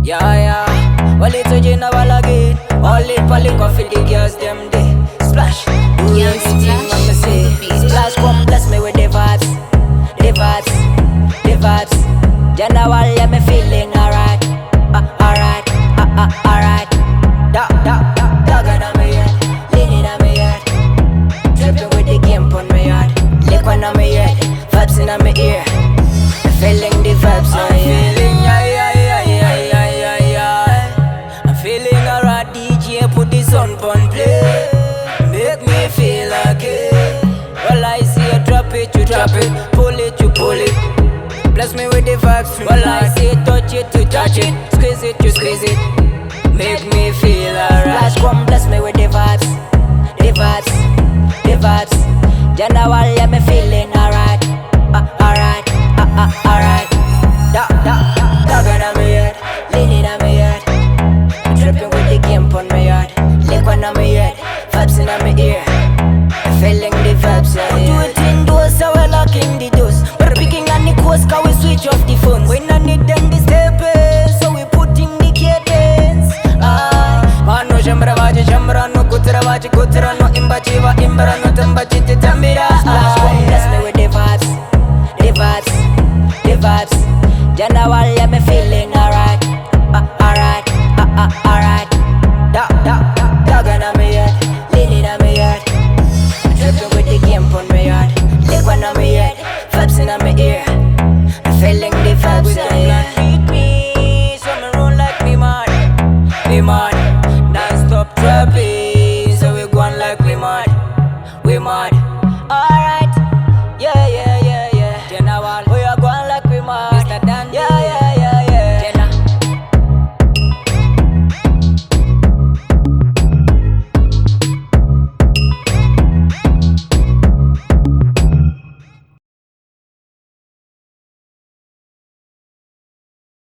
Yeah, yeah. Well, it's a general again. All it palik off the girls, them day. Splash. Do Young anything Splash on the say. on the beat. Splash, come bless me with the vibes. The vibes. The vibes. General, yeah, me feeling alright. Alright. Alright. Dog on my head. Leaning on my head. Tripping with the game on my yard. Liquid on my head. Vibes in my ear. Feeling the vibes, I'm feeling, I'm feeling alright, DJ, put the sun on play. Make me feel okay. Well, I see you drop it, you drop it. Pull it, you pull it. Bless me with the vibes. Well, I see you touch it, you touch it. Squeeze it, you squeeze it. Make me feel alright. Splash, come bless me with the vibes. The vibes, the vibes. General, yeah, me feeling alright. Alright. Alright, dog on my head, leaning on my head. Tripping with the game on my yard. Liquid on my head, vibes in my ear. Feeling the vibes, yeah. We do it indoors, so we're locking the doors. We're picking on the coast, cause we switch off the phones. We not need them the staples, so we put in the cadence. Mano shambra vaji shambra no kutra vaji kutra no imbachiva imbra no tambachiti tambira. Splash, come bless me with the vibes. The vibes, the vibes. General, yeah, me feeling